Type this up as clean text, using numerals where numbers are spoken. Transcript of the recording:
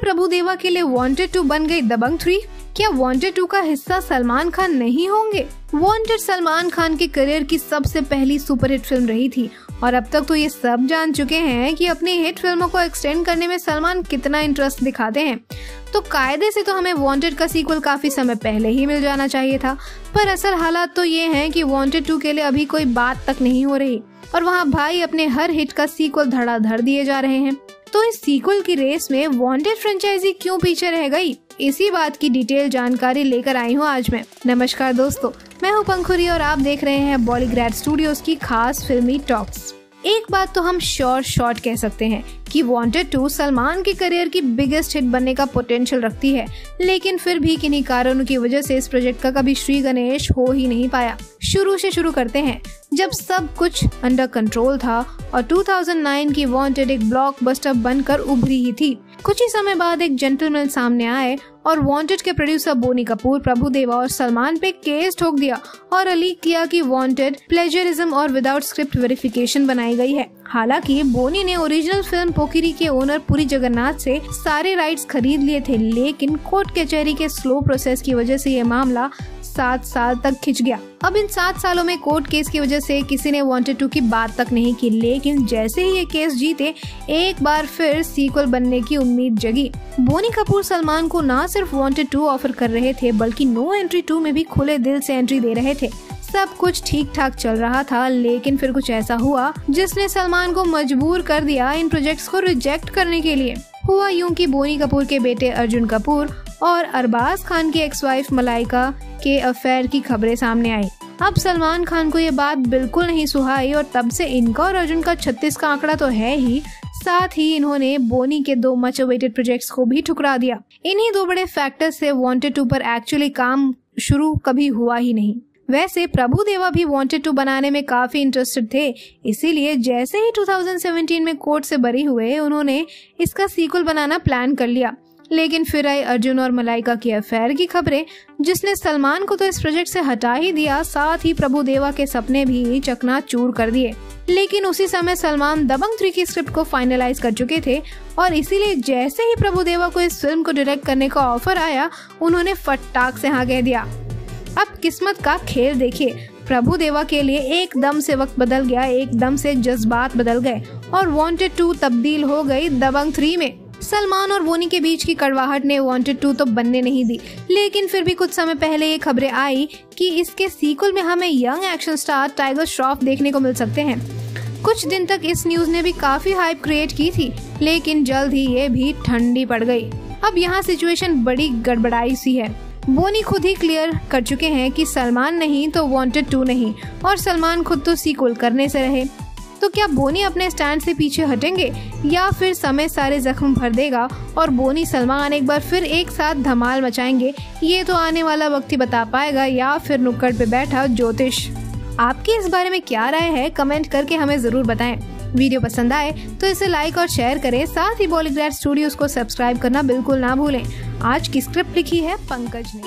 प्रभुदेवा के लिए वांटेड 2 बन गई दबंग 3? क्या वांटेड 2 का हिस्सा सलमान खान नहीं होंगे? वांटेड सलमान खान के करियर की सबसे पहली सुपरहिट फिल्म रही थी और अब तक तो ये सब जान चुके हैं कि अपनी हिट फिल्मों को एक्सटेंड करने में सलमान कितना इंटरेस्ट दिखाते हैं। तो कायदे से तो हमें वांटेड का सीक्वल काफी समय पहले ही मिल जाना चाहिए था, पर असल हालात तो ये हैं कि वांटेड 2 के लिए अभी कोई बात तक नहीं हो रही और वहाँ भाई अपने हर हिट का सीक्वल धड़ाधड़ दिए जा रहे हैं। तो इस सीक्वल की रेस में वांटेड फ्रेंचाइजी क्यों पीछे रह गई, इसी बात की डिटेल जानकारी लेकर आई हूँ आज मैं। नमस्कार दोस्तों, मैं हूँ पंखुरी और आप देख रहे हैं बॉलीग्रैड स्टूडियोज की खास फिल्मी टॉक्स। एक बात तो हम शॉर्ट कह सकते हैं कि वांटेड 2 सलमान के करियर की बिगेस्ट हिट बनने का पोटेंशियल रखती है, लेकिन फिर भी किन्हीं कारणों की वजह से इस प्रोजेक्ट का कभी श्री गणेश हो ही नहीं पाया। शुरू करते हैं जब सब कुछ अंडर कंट्रोल था और 2009 की वांटेड एक ब्लॉकबस्टर बनकर उभरी ही थी। कुछ ही समय बाद एक जेंटलमैन सामने आए और वांटेड के प्रोड्यूसर बोनी कपूर, प्रभुदेवा और सलमान पे केस ठोक दिया और अलीक किया कि वांटेड प्लेजरिज्म और विदाउट स्क्रिप्ट वेरिफिकेशन बनाई गई है। हालांकि बोनी ने ओरिजिनल फिल्म पोकिरी के ओनर पुरी जगन्नाथ से सारे राइट्स खरीद लिए थे, लेकिन कोर्ट कचहरी के स्लो प्रोसेस की वजह से ये मामला 7 साल तक खिंच गया। अब इन 7 सालों में कोर्ट केस की वजह से किसी ने वांटेड 2 की बात तक नहीं की, लेकिन जैसे ही ये केस जीते एक बार फिर सीक्वल बनने की उम्मीद जगी। बोनी कपूर सलमान को ना सिर्फ वांटेड 2 ऑफर कर रहे थे बल्कि नो एंट्री 2 में भी खुले दिल से एंट्री दे रहे थे। सब कुछ ठीक ठाक चल रहा था, लेकिन फिर कुछ ऐसा हुआ जिसने सलमान को मजबूर कर दिया इन प्रोजेक्ट्स को रिजेक्ट करने के लिए। हुआ यूं कि बोनी कपूर के बेटे अर्जुन कपूर और अरबाज खान की एक्स वाइफ मलाइका के अफेयर की खबरें सामने आई। अब सलमान खान को ये बात बिल्कुल नहीं सुहाई और तब से इनका और अर्जुन का 36 का आंकड़ा तो है ही, साथ ही इन्होंने बोनी के 2 मच अवेटेड प्रोजेक्ट्स को भी ठुकरा दिया। इन्हीं 2 बड़े फैक्टर्स से वांटेड 2 पर एक्चुअली काम शुरू कभी हुआ ही नहीं। वैसे प्रभुदेवा भी वांटेड 2 बनाने में काफी इंटरेस्टेड थे, इसीलिए जैसे ही 2017 में कोर्ट से बरी हुए उन्होंने इसका सीक्वल बनाना प्लान कर लिया। लेकिन फिर आई अर्जुन और मलाइका की अफेयर की खबरें, जिसने सलमान को तो इस प्रोजेक्ट से हटा ही दिया, साथ ही प्रभुदेवा के सपने भी चकनाचूर कर दिए। लेकिन उसी समय सलमान दबंग 3 की स्क्रिप्ट को फाइनलाइज कर चुके थे और इसीलिए जैसे ही प्रभुदेवा को इस फिल्म को डायरेक्ट करने का ऑफर आया उन्होंने फटाक से हाँ कह दिया। अब किस्मत का खेल देखिए, प्रभुदेवा के लिए एकदम से वक्त बदल गया, एकदम से जज्बात बदल गए और वांटेड 2 तब्दील हो गई दबंग 3 में। सलमान और बोनी के बीच की कड़वाहट ने वांटेड 2 तो बनने नहीं दी, लेकिन फिर भी कुछ समय पहले ये खबरें आई कि इसके सीक्वल में हमें young action star tiger Shroff देखने को मिल सकते हैं। कुछ दिन तक इस न्यूज ने भी काफी हाइप क्रिएट की थी, लेकिन जल्द ही ये भी ठंडी पड़ गई। अब यहाँ सिचुएशन बड़ी गड़बड़ाई सी है। बोनी खुद ही क्लियर कर चुके हैं कि सलमान नहीं तो वांटेड 2 नहीं, और सलमान खुद तो सीक्वल करने से रहे। तो क्या बोनी अपने स्टैंड से पीछे हटेंगे या फिर समय सारे जख्म भर देगा और बोनी सलमान एक बार फिर एक साथ धमाल मचाएंगे? ये तो आने वाला वक्त ही बता पाएगा, या फिर नुक्कड़ पे बैठा ज्योतिष। आपकी इस बारे में क्या राय है, कमेंट करके हमें जरूर बताएं। वीडियो पसंद आए तो इसे लाइक और शेयर करें, साथ ही बॉलीग्रैड स्टूडियोज को सब्सक्राइब करना बिल्कुल ना भूलें। आज की स्क्रिप्ट लिखी है पंकज ने।